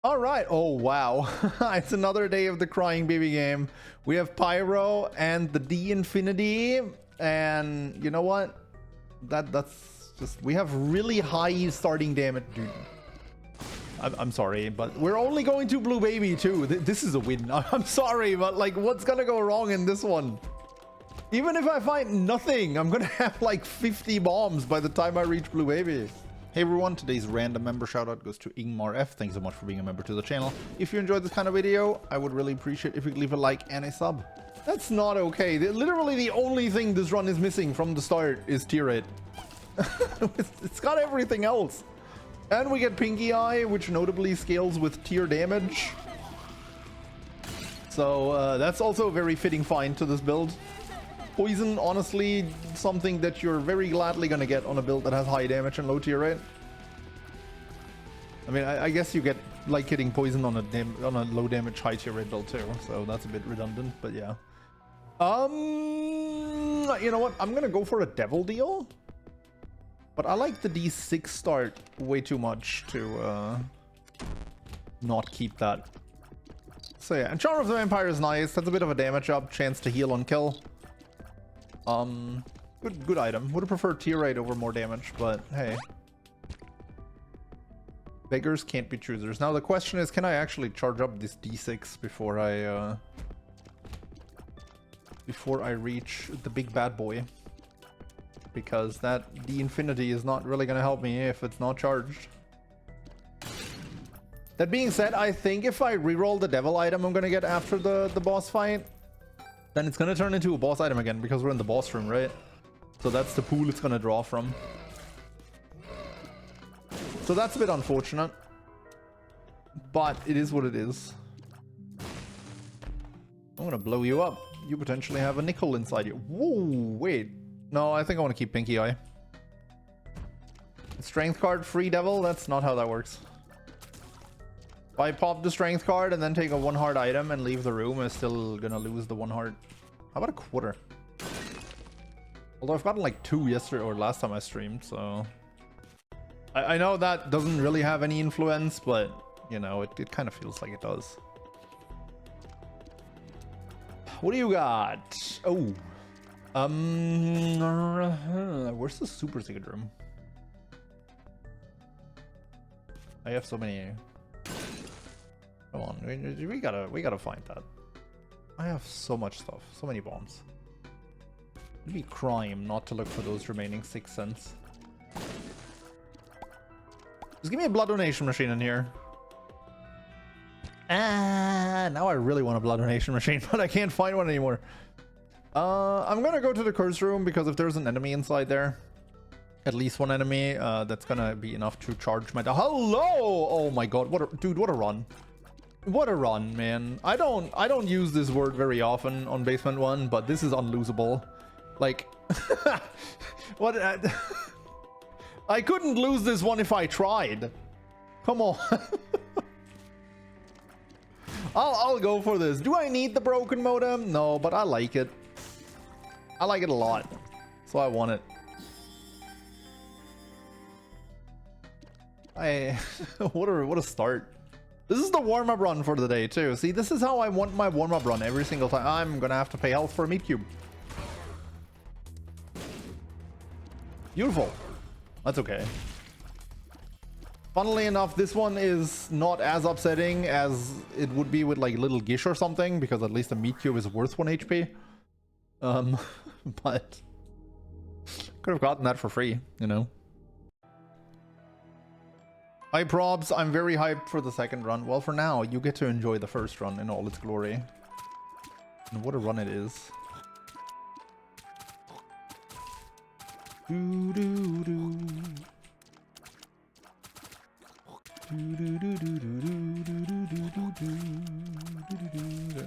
All right. Oh, wow. It's another day of the crying baby game. We have Pyro and the D Infinity. And you know what? That's just... We have really high starting damage. Dude. I'm sorry, but we're only going to Blue Baby too. This is a win. I'm sorry, but like, what's gonna go wrong in this one? Even if I find nothing, I'm gonna have like 50 bombs by the time I reach Blue Baby. Hey everyone, today's random member shoutout goes to Ingmar F. Thanks so much for being a member to the channel. If you enjoyed this kind of video, I would really appreciate if you could leave a like and a sub. That's not okay. Literally the only thing this run is missing from the start is tier 8. It's got everything else. And we get Pinky Eye, which notably scales with tier damage. So that's also a very fitting find to this build. Poison, honestly, something that you're very gladly gonna get on a build that has high damage and low tier rate. I mean, I guess you get like hitting poison on a low damage high tier rate build too, so that's a bit redundant, but yeah. You know what? I'm gonna go for a devil deal, but I like the D6 start way too much to not keep that. So yeah, and Charm of the Vampire is nice. That's a bit of a damage up, chance to heal on kill. Good item. Would have preferred tier 8 over more damage, but hey. Beggars can't be choosers. Now the question is, can I actually charge up this D6 before I reach the big bad boy? Because that D Infinity is not really gonna help me if it's not charged. That being said, I think if I reroll the devil item I'm gonna get after the boss fight, then it's gonna turn into a boss item again because we're in the boss room, right? So that's the pool it's gonna draw from. So that's a bit unfortunate, but it is what it is. I'm gonna blow you up. You potentially have a nickel inside you. Whoa, wait. No, I think I want to keep Pinky Eye. Strength card, free devil? That's not how that works. If I pop the strength card and then take a 1 heart item and leave the room, I'm still gonna lose the 1 heart. How about a quarter? Although I've gotten like 2 yesterday or last time I streamed, so... I know that doesn't really have any influence, but, you know, it kind of feels like it does. What do you got? Oh. Where's the super secret room? I have so many. Come on, we gotta find that. I have so much stuff, so many bombs. It'd be crime not to look for those remaining 6 cents. Just give me a blood donation machine in here. Now I really want a blood donation machine, but I can't find one anymore. I'm gonna go to the curse room because if there's an enemy inside there, at least one enemy, that's gonna be enough to charge my... Hello! Oh my god, dude, what a run. What a run, man. I don't use this word very often on Basement 1, but this is unlosable. Like, what? I couldn't lose this one if I tried. Come on. I'll go for this. Do I need the broken modem? No, but I like it. I like it a lot, so I want it. What a start. This is the warm-up run for the day too. See, this is how I want my warm-up run every single time. I'm gonna have to pay health for a meat cube. Beautiful. That's okay. Funnily enough, this one is not as upsetting as it would be with like Little Gish or something, because at least a meat cube is worth 1 HP. But could have gotten that for free, you know. Hi Probs, I'm very hyped for the second run. Well, for now, you get to enjoy the first run in all its glory. And what a run it is.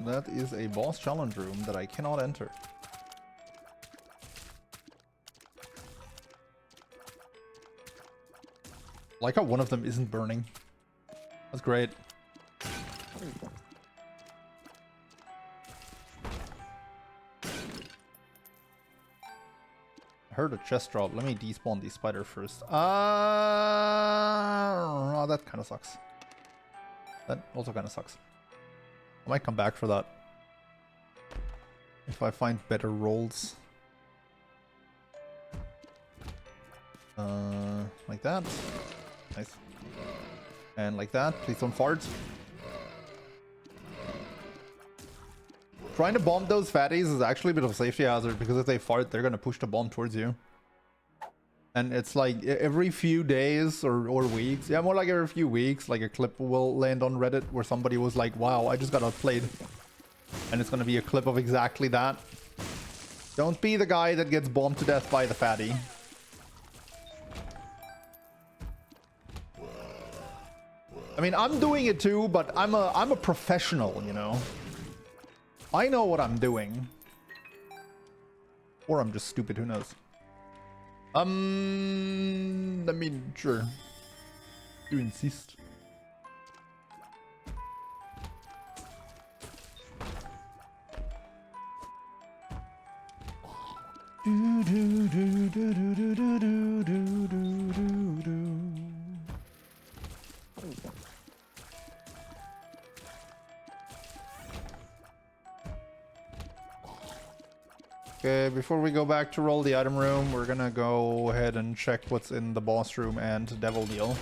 That is a boss challenge room that I cannot enter. Like how one of them isn't burning. That's great. I heard a chest drop. Let me despawn the spider first. Oh, that kind of sucks. That also kind of sucks. I might come back for that. If I find better rolls. Like that. Nice. And like that. Please don't fart. Trying to bomb those fatties is actually a bit of a safety hazard because if they fart, they're gonna push the bomb towards you. And it's like every few days or weeks, yeah, more like every few weeks, like a clip will land on Reddit where somebody was like, wow, I just got outplayed. And it's gonna be a clip of exactly that. Don't be the guy that gets bombed to death by the fatty. I mean, I'm doing it too, but I'm a professional, you know. I know what I'm doing. Or I'm just stupid, who knows. I mean, sure. You insist. Okay, before we go back to roll the item room, we're gonna go ahead and check what's in the boss room and devil deal.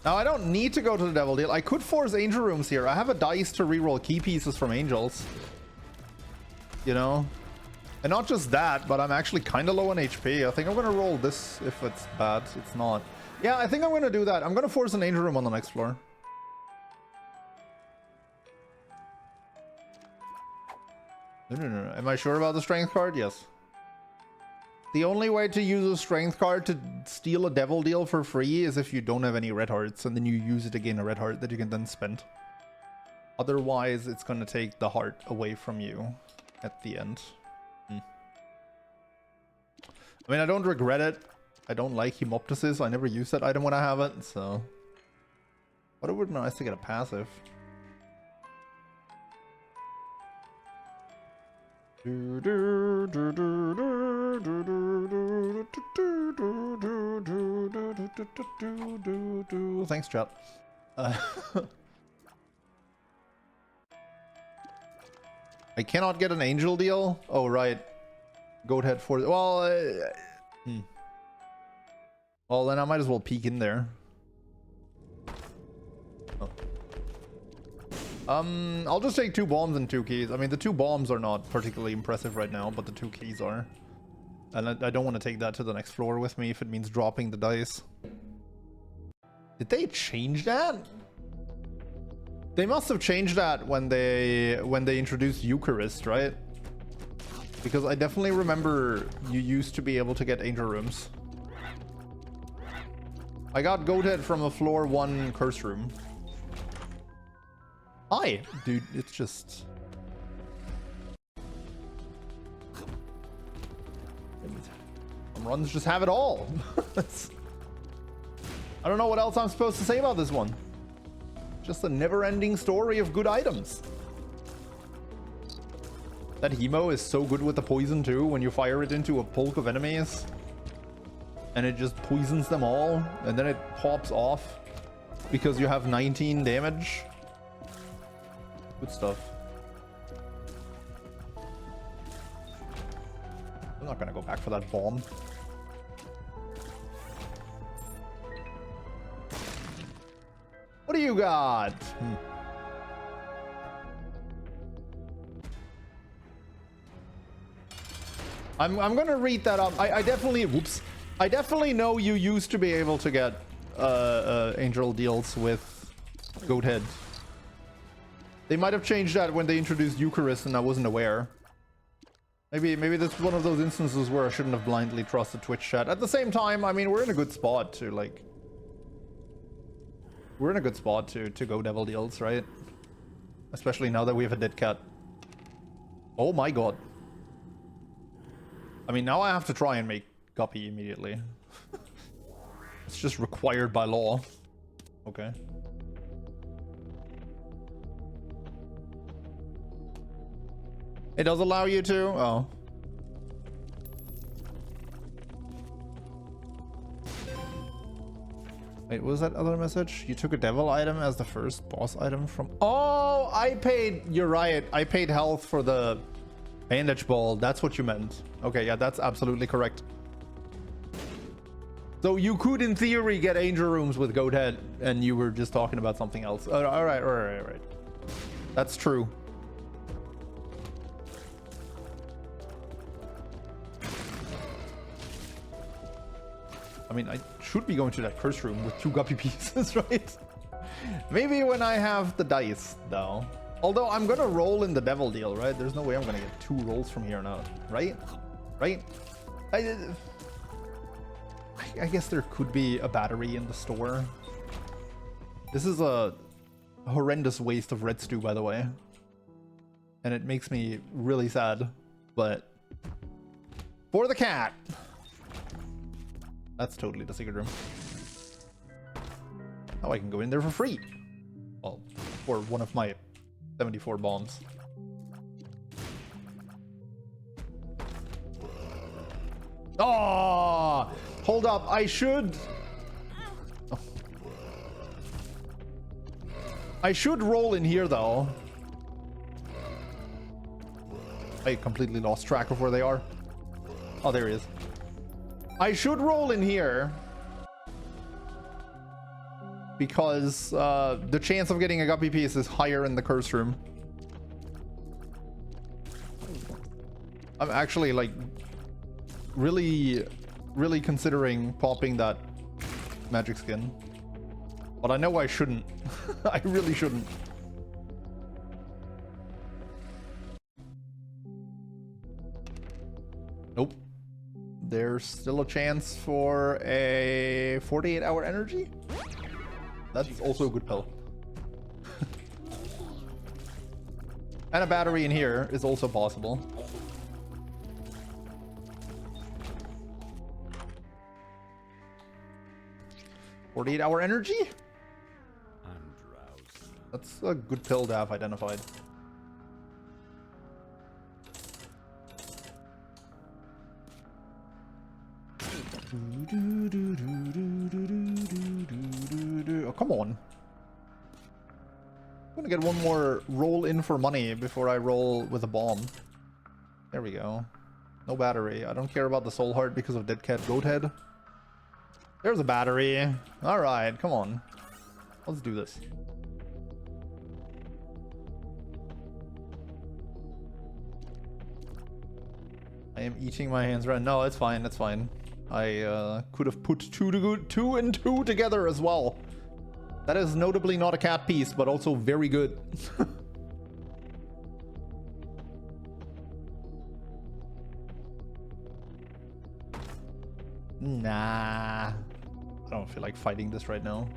Now, I don't need to go to the devil deal. I could force angel rooms here. I have a dice to reroll key pieces from angels. You know? And not just that, but I'm actually kind of low on HP. I think I'm gonna roll this if it's bad. It's not. Yeah, I think I'm gonna do that. I'm gonna force an angel room on the next floor. No. Am I sure about the strength card? Yes. The only way to use a strength card to steal a devil deal for free is if you don't have any red hearts, and then you use it to gain a red heart that you can then spend. Otherwise, it's going to take the heart away from you at the end. I mean, I don't regret it. I don't like Hemoptysis. I never use that item when I have it, so... But it would be nice to get a passive. Thanks, chat. I cannot get an angel deal. Oh, right. Goat head for... Well, well, then I might as well peek in there. Oh. I'll just take 2 bombs and 2 keys. I mean, the 2 bombs are not particularly impressive right now, but the 2 keys are. And I don't want to take that to the next floor with me if it means dropping the dice. Did they change that? They must have changed that when they introduced Eucharist, right? Because I definitely remember you used to be able to get angel rooms. I got goathead from a floor 1 curse room. Hi, dude, it's just... Some runs just have it all. I don't know what else I'm supposed to say about this one. Just a never-ending story of good items. That Hemo is so good with the poison too, when you fire it into a bulk of enemies. And it just poisons them all, and then it pops off because you have 19 damage. Good stuff. I'm not gonna go back for that bomb. What do you got? I'm gonna read that up. I definitely... Whoops. I definitely know you used to be able to get angel deals with goat head. They might have changed that when they introduced Eucharist and I wasn't aware. Maybe that's one of those instances where I shouldn't have blindly trusted Twitch chat. At the same time, I mean, we're in a good spot to, like... We're in a good spot to go devil deals, right? Especially now that we have a dead cat. Oh my god. I mean, now I have to try and make Guppy immediately. It's just required by law. Okay. It does allow you to? Oh. Wait, what was that other message? You took a devil item as the first boss item from... Oh, I paid... You're right. I paid health for the bandage ball. That's what you meant. Okay, yeah, that's absolutely correct. So you could, in theory, get angel rooms with goat head, and you were just talking about something else. All right. That's true. I mean, I should be going to that curse room with 2 guppy pieces, right? Maybe when I have the dice, though. Although I'm gonna roll in the devil deal, right? There's no way I'm gonna get 2 rolls from here now, right? Right? I guess there could be a battery in the store. This is a horrendous waste of red stew, by the way. And it makes me really sad, but for the cat. That's totally the secret room. Now I can go in there for free. Well, for one of my 74 bombs. Oh, hold up. I should... Oh. I should roll in here, though. I completely lost track of where they are. Oh, there he is. I should roll in here because the chance of getting a guppy piece is higher in the curse room. I'm actually like really considering popping that magic skin, but I know I shouldn't. I really shouldn't. Nope. There's still a chance for a 48-hour energy. That's also a good pill. And a battery in here is also possible. $48-hour energy? I'm drowsy. That's a good pill to have identified. Oh, come on. I'm gonna get one more roll in for money before I roll with a bomb. There we go. No battery. I don't care about the soul heart because of dead cat goat head. There's a battery. Alright, come on. Let's do this. I am eating my hands right. No, it's fine. It's fine. I could have put two and two together as well. That is notably not a cat piece, but also very good. Nah. I don't feel like fighting this right now.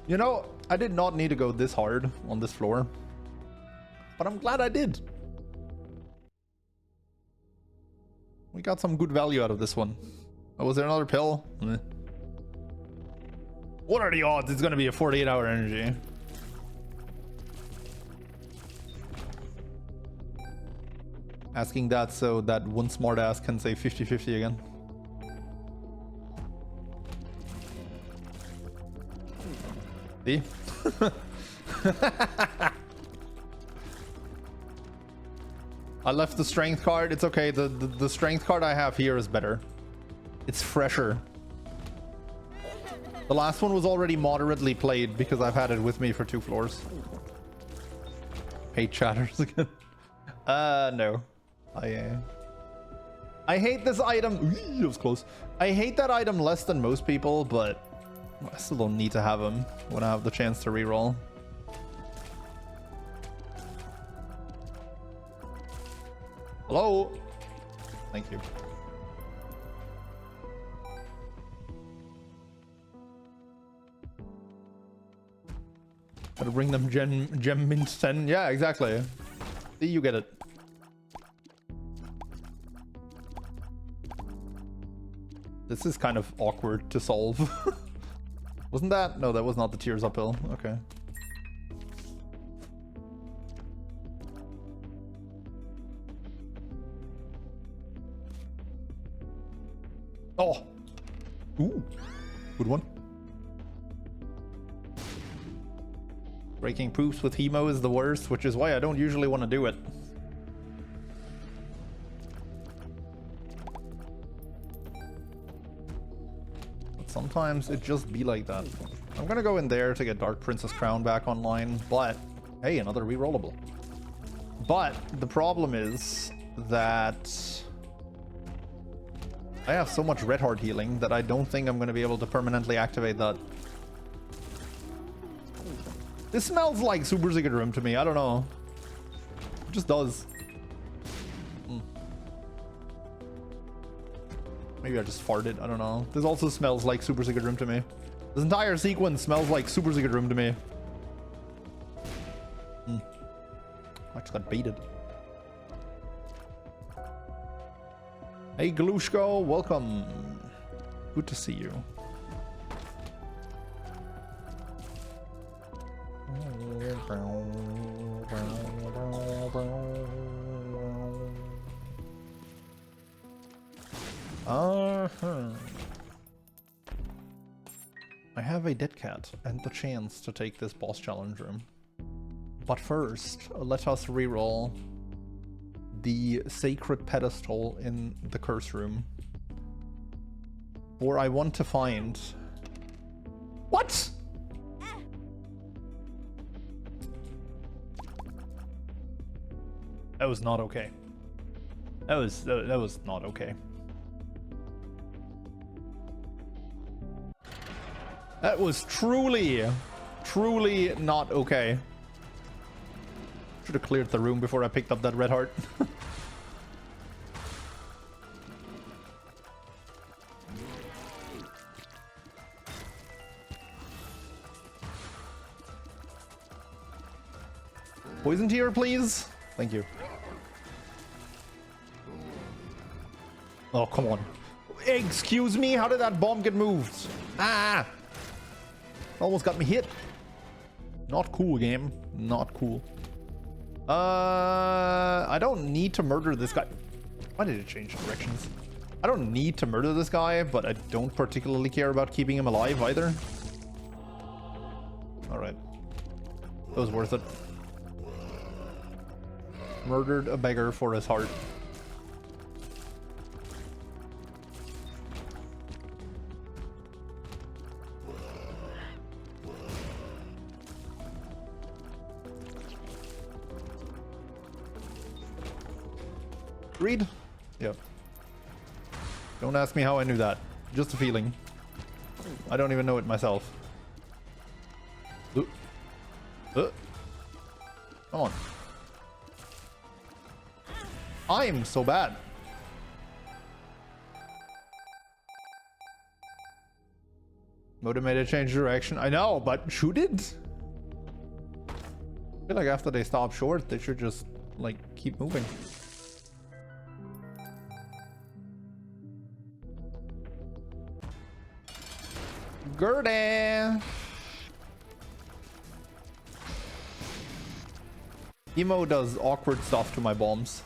You know, I did not need to go this hard on this floor, but I'm glad I did. We got some good value out of this one. Oh, was there another pill? What are the odds it's going to be a 48-hour energy? Asking that so that one smartass can say 50-50 again. See? I left the strength card. It's okay. The strength card I have here is better. It's fresher. The last one was already moderately played because I've had it with me for 2 floors. Hate chatters again. No. I hate this item. It was close. I hate that item less than most people, but I still don't need to have him when I have the chance to reroll. Hello? Thank you. Gotta bring them gem mint 10. Yeah, exactly. See, you get it. This is kind of awkward to solve. Wasn't that? No, that was not the tears uphill. Okay. Oh. Ooh. Good one. Breaking proofs with Hemo is the worst, which is why I don't usually want to do it. But sometimes it just be like that. I'm gonna go in there to get Dark Princess Crown back online, but hey, another rerollable. But the problem is that I have so much red heart healing that I don't think I'm going to be able to permanently activate that. This smells like Super Secret Room to me. I don't know. It just does. Maybe I just farted. I don't know. This also smells like Super Secret Room to me. This entire sequence smells like Super Secret Room to me. I just got baited. Hey Galushko, welcome. Good to see you. I have a dead cat and the chance to take this boss challenge room. But first, let us reroll the sacred pedestal in the curse room. For I want to find... What?! That was not okay. That was not okay. That was truly not okay. Should have cleared the room before I picked up that red heart. Poison tier, please. Thank you. Oh, come on. Excuse me? How did that bomb get moved? Ah! Almost got me hit. Not cool, game. Not cool. I don't need to murder this guy. Why did it change directions? I don't need to murder this guy, but I don't particularly care about keeping him alive either. Alright. That was worth it. Murdered a beggar for his heart. Read? Yep. Don't ask me how I knew that. Just a feeling. I don't even know it myself. Come on. I'm so bad. Motivated change direction. I know, but shoot it? I feel like after they stop short, they should just, like, keep moving. Gertie! Emo does awkward stuff to my bombs.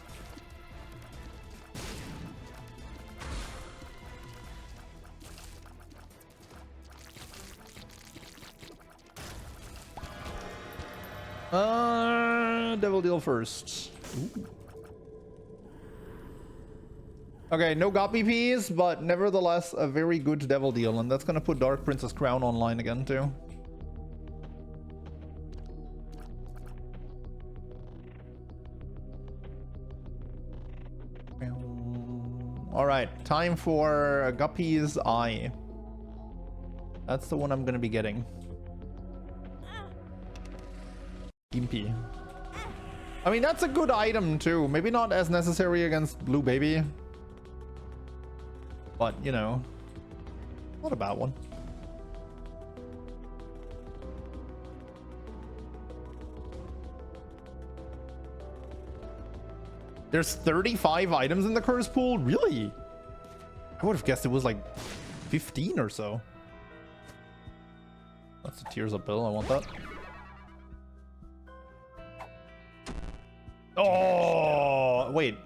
Devil deal first. Ooh. Okay, no Guppy Peas, but nevertheless a very good devil deal, and that's gonna put Dark Princess Crown online again too. Alright, time for Guppy's Eye. That's the one I'm gonna be getting. Gimpy. I mean, that's a good item too. Maybe not as necessary against Blue Baby. But, you know, not a bad one. There's 35 items in the curse pool? Really? I would have guessed it was like 15 or so. That's a Tears Up bill. I want that. Oh, wait.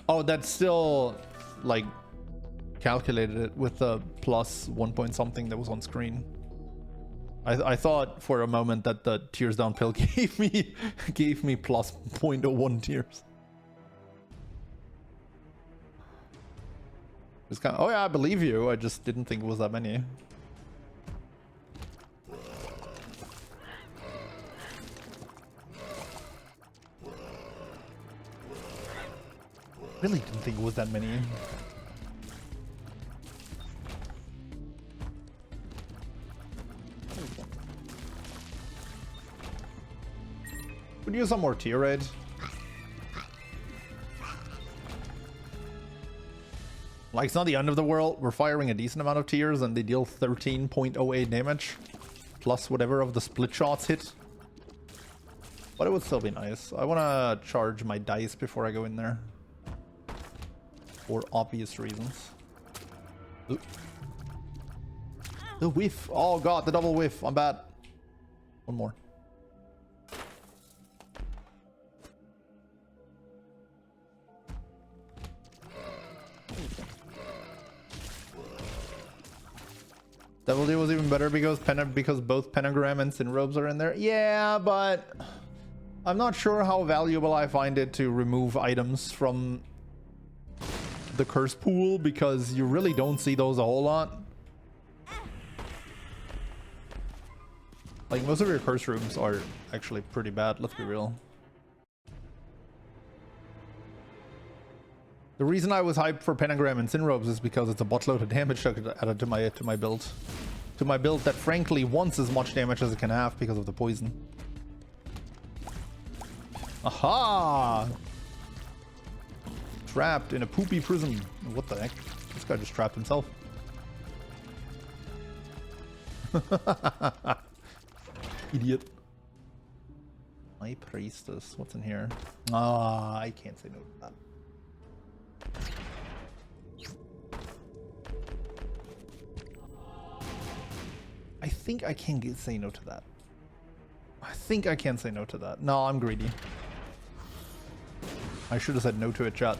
Oh, that's still like calculated it with the plus 1 point something that was on screen. I thought for a moment that the tears down pill gave me plus 0.01 tears. It's kind of, oh yeah, I believe you. I just didn't think it was that many. Really didn't think it was that many. Could use some more tier raid. Like, it's not the end of the world. We're firing a decent amount of tiers and they deal 13.08 damage. Plus whatever of the split shots hit. But it would still be nice. I want to charge my dice before I go in there. For obvious reasons. Ooh. The whiff. Oh god, the double whiff. I'm bad. One more. Devil Deal was even better because both Pentagram and Sin Robes are in there. Yeah, but I'm not sure how valuable I find it to remove items from the curse pool because you really don't see those a whole lot. Like, most of your curse rooms are actually pretty bad, let's be real. The reason I was hyped for Pentagram and Sin Robes is because it's a buttload of damage added to my build. To my build that frankly wants as much damage as it can have because of the poison. Aha! Trapped in a poopy prison. What the heck? This guy just trapped himself. Idiot. My priestess. What's in here? Ah, I can't say no to that. I think I can say no to that. I think I can say no to that. No, I'm greedy. I should have said no to it, chat.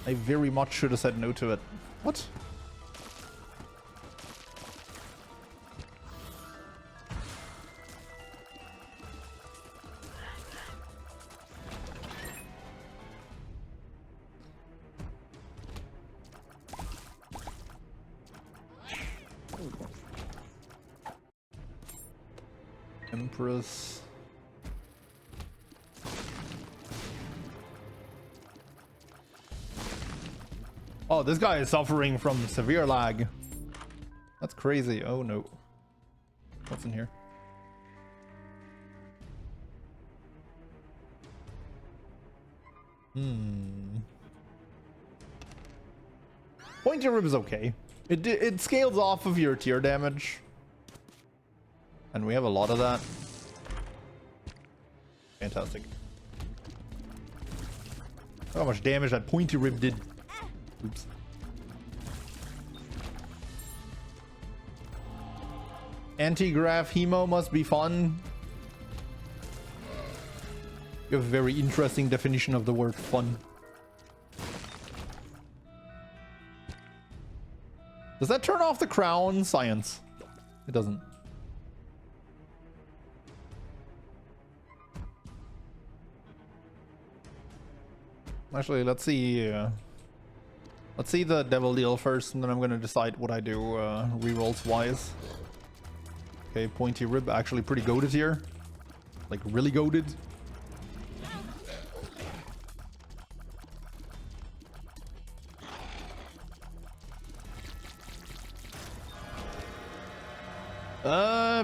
I very much should have said no to it. What? Empress. Oh, this guy is suffering from severe lag. That's crazy. Oh no. What's in here? Pointy Rib is okay. It scales off of your tier damage. And we have a lot of that. Fantastic. Look how much damage that Pointy Rib did. Oops. Anti-graph hemo must be fun. You have a very interesting definition of the word fun. Does that turn off the crown? Science. It doesn't. Actually, let's see. Let's see the devil deal first, and then I'm gonna decide what I do rerolls wise. Okay, Pointy Rib actually pretty goated here, like really goated.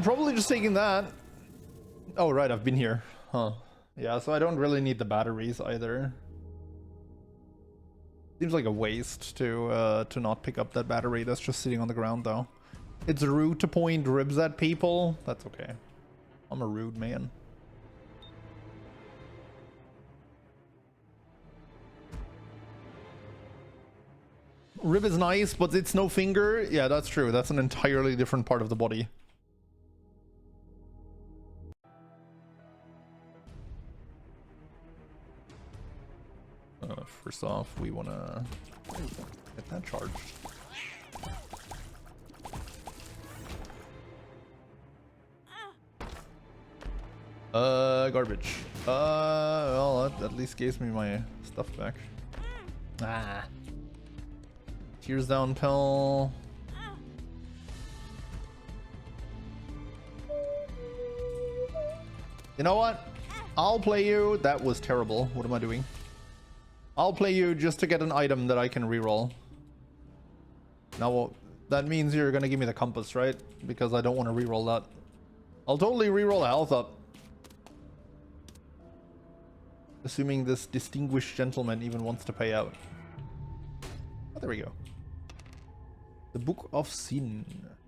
Probably just taking that. Oh right, I've been here, huh? Yeah, so I don't really need the batteries either. Seems like a waste to not pick up that battery that's just sitting on the ground, though. It's rude to point ribs at people. That's okay. I'm a rude man. Rib is nice, but it's no finger. Yeah, that's true. That's an entirely different part of the body. First off, we wanna get that charged. Garbage. Well, that at least gives me my stuff back. Ah. Tears down pill. You know what? I'll play you. That was terrible. What am I doing? I'll play you just to get an item that I can reroll. Now, that means you're gonna give me the compass, right? Because I don't want to reroll that. I'll totally reroll a health up. Assuming this distinguished gentleman even wants to pay out. Oh, there we go. The Book of Sin.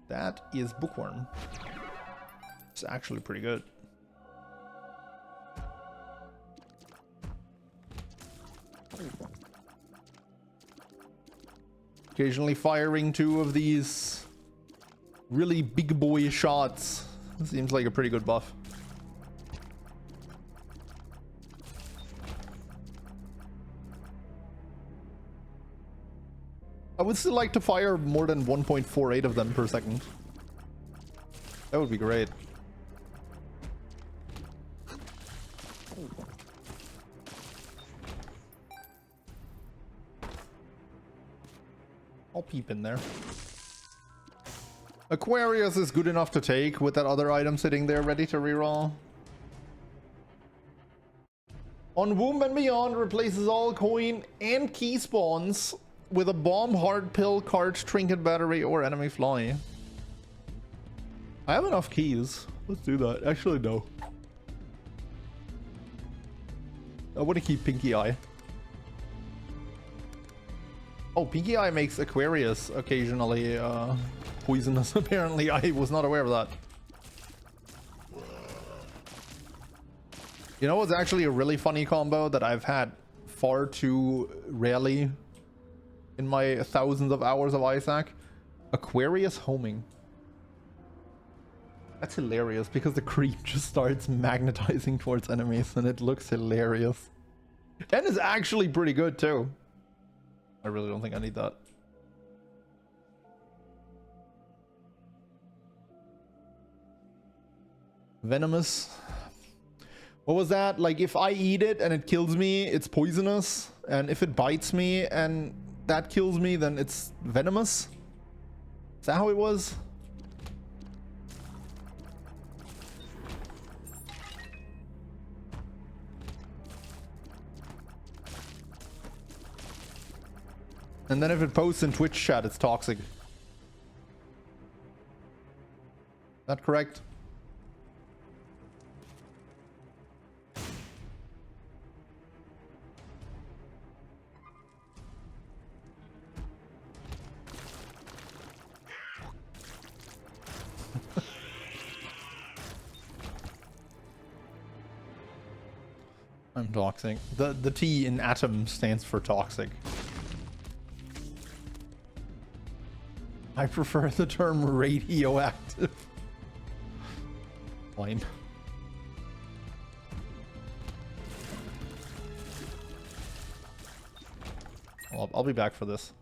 That is Bookworm. It's actually pretty good. Occasionally firing 2 of these really big boy shots. Seems like a pretty good buff. I would still like to fire more than 1.48 of them per second. That would be great. I'll peep in there. Aquarius is good enough to take with that other item sitting there ready to reroll. On Womb and Beyond replaces all coin and key spawns with a bomb, hard pill, card, trinket, battery, or enemy fly. I have enough keys. Let's do that. Actually, no. I want to keep Pinky Eye. Oh, Pinky Eye makes Aquarius occasionally poisonous. Apparently, I was not aware of that. You know what's actually a really funny combo that I've had far too rarely in my thousands of hours of Isaac? Aquarius homing. That's hilarious because the creep just starts magnetizing towards enemies and it looks hilarious. And it's actually pretty good too. I really don't think I need that. Venomous. What was that? Like if I eat it and it kills me, it's poisonous. And if it bites me and that kills me, then it's venomous? Is that how it was? And then if it posts in Twitch chat, it's toxic. That correct? I'm toxic. The T in atom stands for toxic. I prefer the term radioactive. Fine. Well, I'll be back for this.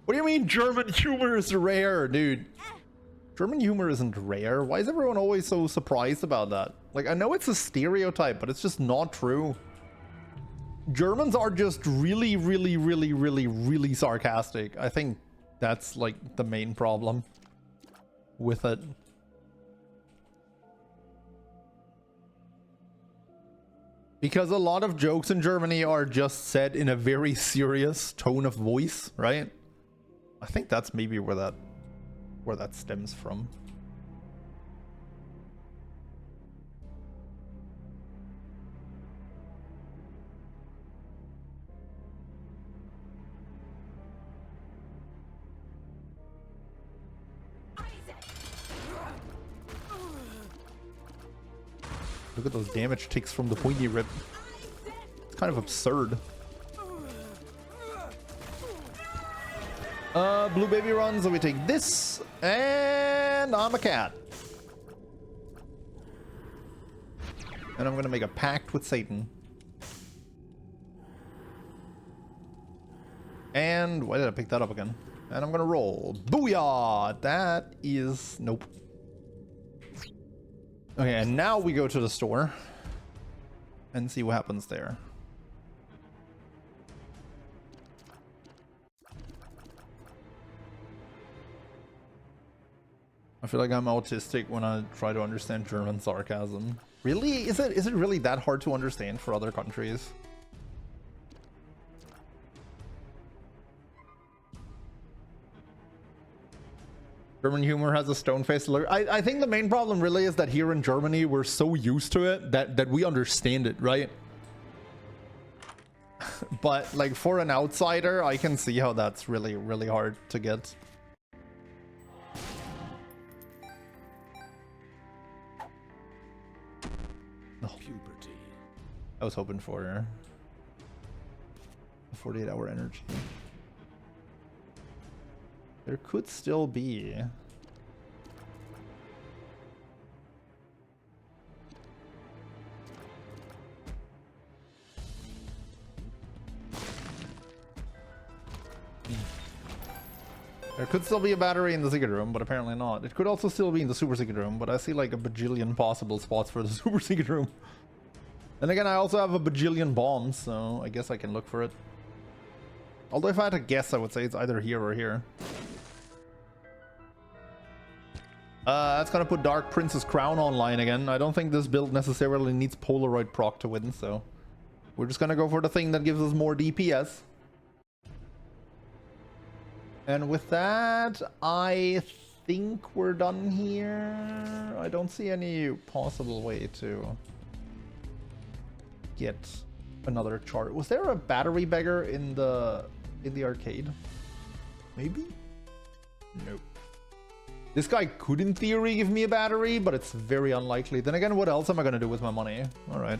What do you mean German humor is rare, dude? German humor isn't rare. Why is everyone always so surprised about that? Like, I know it's a stereotype, but it's just not true. Germans are just really, really, really, really, really sarcastic. I think that's like the main problem with it. Because a lot of jokes in Germany are just said in a very serious tone of voice, right? I think that's maybe where that stems from. Look at those damage ticks from the pointy rip. It's kind of absurd. Blue baby runs, so we take this, and I'm a cat. And I'm gonna make a pact with Satan. And why did I pick that up again? And I'm gonna roll. Booyah! That is... Nope. Okay, and now we go to the store. And see what happens there. I feel like I'm autistic when I try to understand German sarcasm. Really? Is it really that hard to understand for other countries? German humor has a stone-faced look. I think the main problem really is that here in Germany we're so used to it that we understand it, right? But like for an outsider, I can see how that's really, really hard to get. Puberty. I was hoping for a 48-hour energy. There could still be. There could still be a battery in the secret room, but apparently not. It could also still be in the super secret room, but I see like a bajillion possible spots for the super secret room. And again, I also have a bajillion bombs, so I guess I can look for it. Although if I had to guess, I would say it's either here or here. That's gonna put Dark Prince's Crown online again. I don't think this build necessarily needs Polaroid proc to win, so we're just gonna go for the thing that gives us more DPS. And with that, I think we're done here. I don't see any possible way to get another chart. Was there a battery beggar in the arcade? Maybe? Nope. This guy could in theory give me a battery, but it's very unlikely. Then again, what else am I gonna do with my money? All right.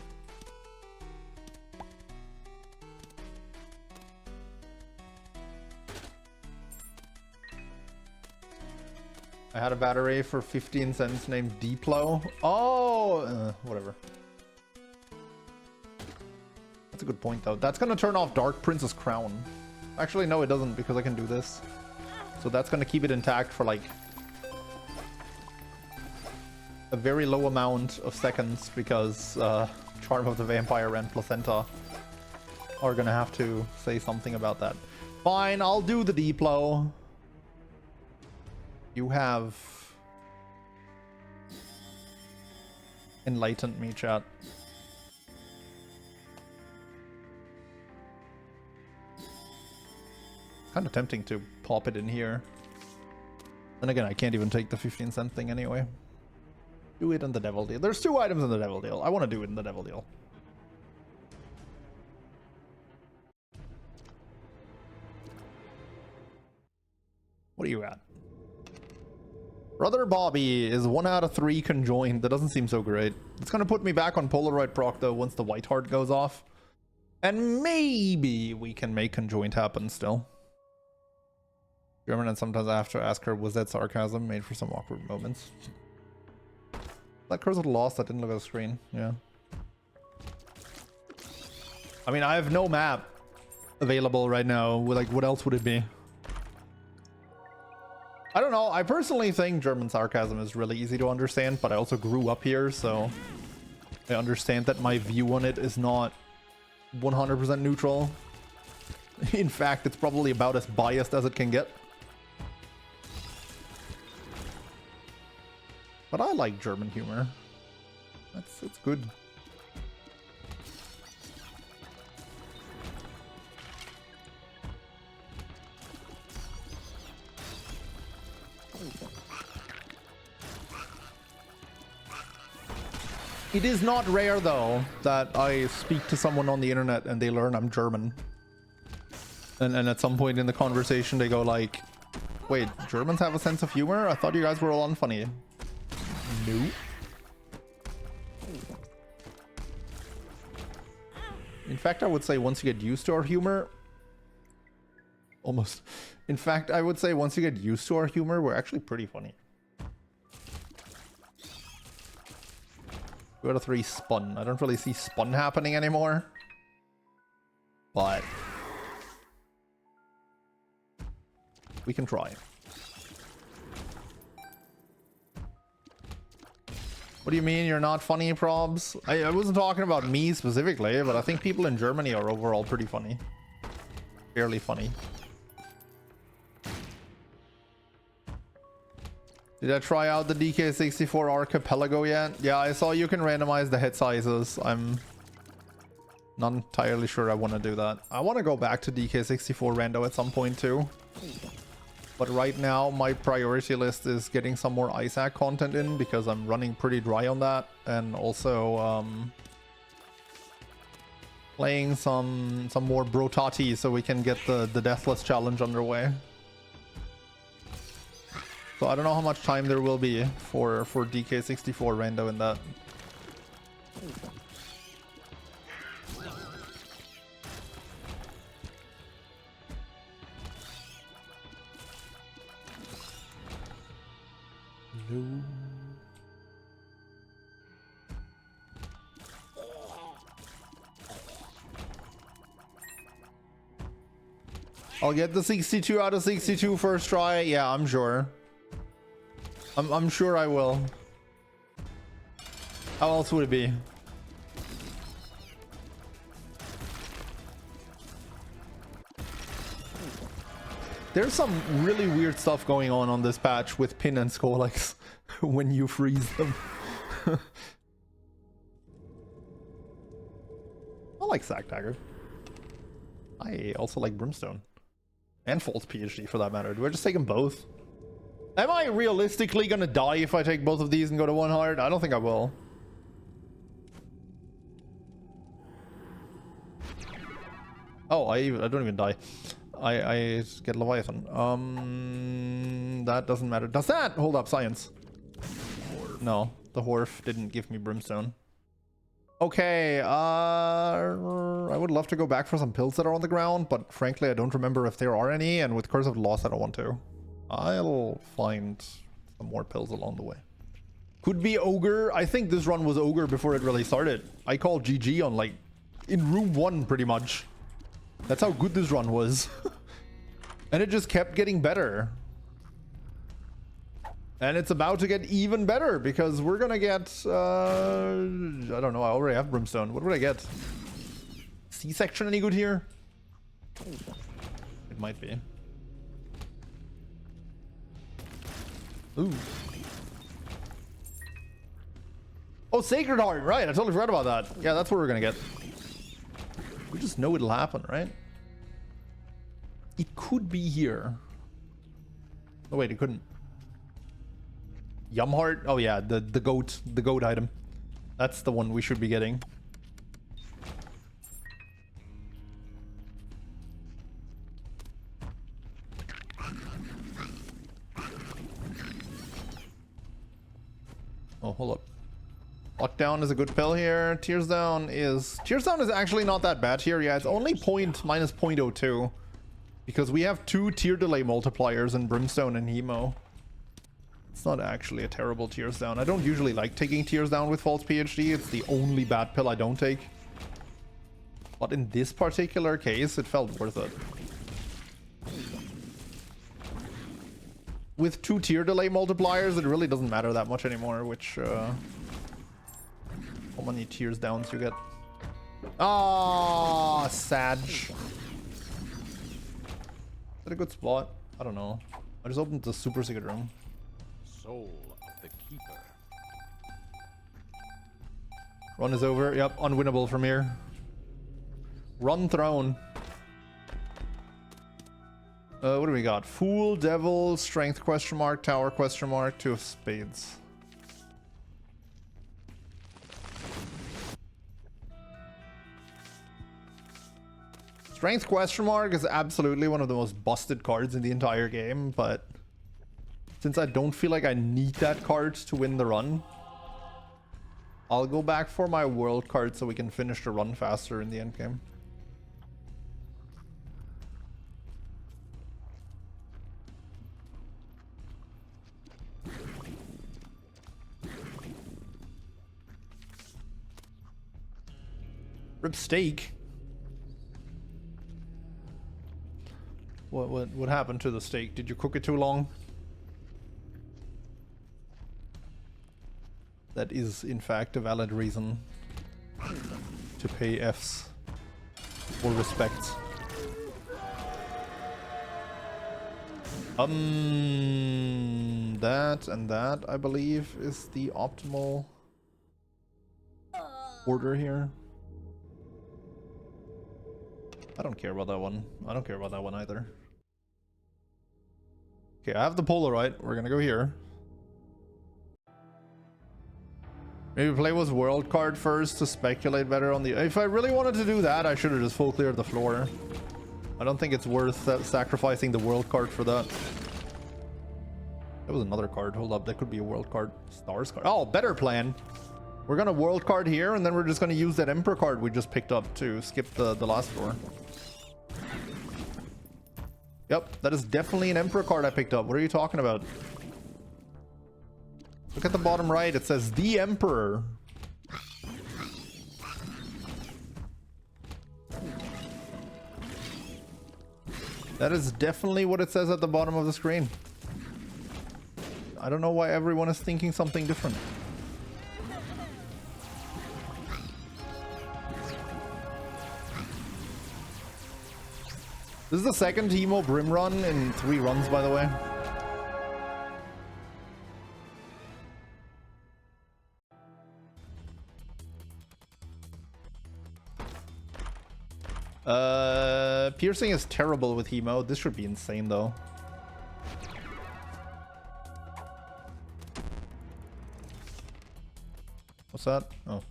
I had a battery for 15 cents named Diplo. Oh, whatever. That's a good point, though. That's going to turn off Dark Prince's Crown. Actually, no, it doesn't, because I can do this. So that's going to keep it intact for, like, a very low amount of seconds, because Charm of the Vampire and Placenta are going to have to say something about that. Fine, I'll do the Diplo. You have enlightened me, chat. Kind of tempting to pop it in here. Then again, I can't even take the 15-cent thing anyway. Do it in the Devil Deal. There's 2 items in the Devil Deal. I want to do it in the Devil Deal. What are you at? Brother Bobby is 1 out of 3 conjoined. That doesn't seem so great. It's going to put me back on Polaroid proc though once the white heart goes off. And maybe we can make conjoined happen still. German, and sometimes I have to ask her, was that sarcasm? Made for some awkward moments. That cursor lost. I didn't look at the screen. Yeah. I mean, I have no map available right now. Like, what else would it be? I don't know. I personally think German sarcasm is really easy to understand, but I also grew up here, so I understand that my view on it is not 100% neutral. In fact, it's probably about as biased as it can get. But I like German humor. It's good. It is not rare, though, that I speak to someone on the internet and they learn I'm German. And at some point in the conversation, they go like, wait, Germans have a sense of humor? I thought you guys were all unfunny. No. In fact, I would say once you get used to our humor... Almost. In fact, I would say once you get used to our humor, we're actually pretty funny. 2 out of 3 spun. I don't really see spun happening anymore. But we can try. What do you mean you're not funny, Probs? I wasn't talking about me specifically, but I think people in Germany are overall pretty funny. Fairly funny. Did I try out the DK64 Archipelago yet? Yeah, I saw you can randomize the hit sizes. I'm not entirely sure I want to do that. I want to go back to DK64 rando at some point too. But right now, my priority list is getting some more Isaac content in because I'm running pretty dry on that. And also playing some more Brotati so we can get the Deathless Challenge underway. So I don't know how much time there will be for DK64 rando in that. No. I'll get the 62 out of 62 first try. Yeah, I'm sure. I'm sure I will. How else would it be? There's some really weird stuff going on this patch with Pin and Skolex when you freeze them. I like Sack Dagger. I also like Brimstone. And False PhD for that matter. Do I just take them both? Am I realistically gonna die if I take both of these and go to 1 heart? I don't think I will. Oh, I don't even die. I get Leviathan. That doesn't matter. Does that hold up science? No, the Horf didn't give me Brimstone. Okay, I would love to go back for some pills that are on the ground, but frankly, I don't remember if there are any, and with Curse of Loss, I don't want to. I'll find some more pills along the way. Could be Ogre. I think this run was Ogre before it really started. I called GG on, like, in room 1, pretty much. That's how good this run was. And it just kept getting better. And it's about to get even better because we're gonna get, I don't know, I already have Brimstone. What would I get? C-section any good here? It might be. Ooh. Oh, Sacred Heart, right. I totally forgot about that. Yeah, that's what we're gonna get. We just know it'll happen, right? It could be here. Oh wait, it couldn't. Yum Heart? Oh yeah, the goat item. That's the one we should be getting. Oh, hold up. Lockdown is a good pill here. Tears Down is actually not that bad here. Yeah, it's only minus 0.02 because we have 2 tear delay multipliers in Brimstone and Hemo. It's not actually a terrible Tears Down. I don't usually like taking Tears Down with False PhD. It's the only bad pill I don't take. But in this particular case, it felt worth it. With 2 tear delay multipliers, it really doesn't matter that much anymore, which, how many tears downs you get. Ah, Sag. Is that a good spot? I don't know. I just opened the super secret room. Soul of the Keeper. Run is over. Yep, unwinnable from here. Run Throne. What do we got? Fool, Devil, Strength question mark, Tower question mark, 2 of Spades. Strength question mark is absolutely one of the most busted cards in the entire game, but since I don't feel like I need that card to win the run, I'll go back for my world card so we can finish the run faster in the end game. Rip steak. What happened to the steak? Did you cook it too long? That is, in fact, a valid reason to pay Fs for respect. That and that, I believe, is the optimal order here. I don't care about that one. I don't care about that one either. Okay, I have the Polaroid. We're gonna go here. Maybe play with world card first to speculate better on the... If I really wanted to do that, I should have just full cleared the floor. I don't think it's worth sacrificing the world card for that. That was another card. Hold up, that could be a world card. Stars card. Oh, better plan. We're gonna world card here, and then we're just gonna use that Emperor card we just picked up to skip the last floor. Yep, that is definitely an Emperor card I picked up. What are you talking about? Look at the bottom right. It says the Emperor. That is definitely what it says at the bottom of the screen. I don't know why everyone is thinking something different. This is the second Teemo Brim run in 3 runs, by the way. Piercing is terrible with Hemo. This should be insane, though. What's that? Oh.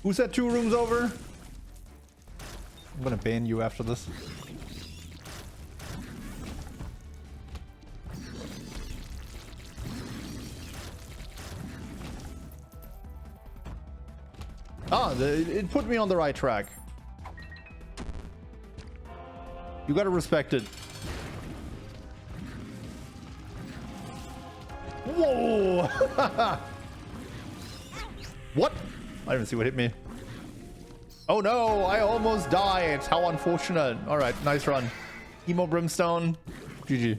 Who said 2 rooms over? I'm gonna ban you after this. Ah, it put me on the right track. You gotta respect it. Whoa! What? I didn't see what hit me. Oh no, I almost died. How unfortunate. Alright, nice run. Emo Brimstone. GG.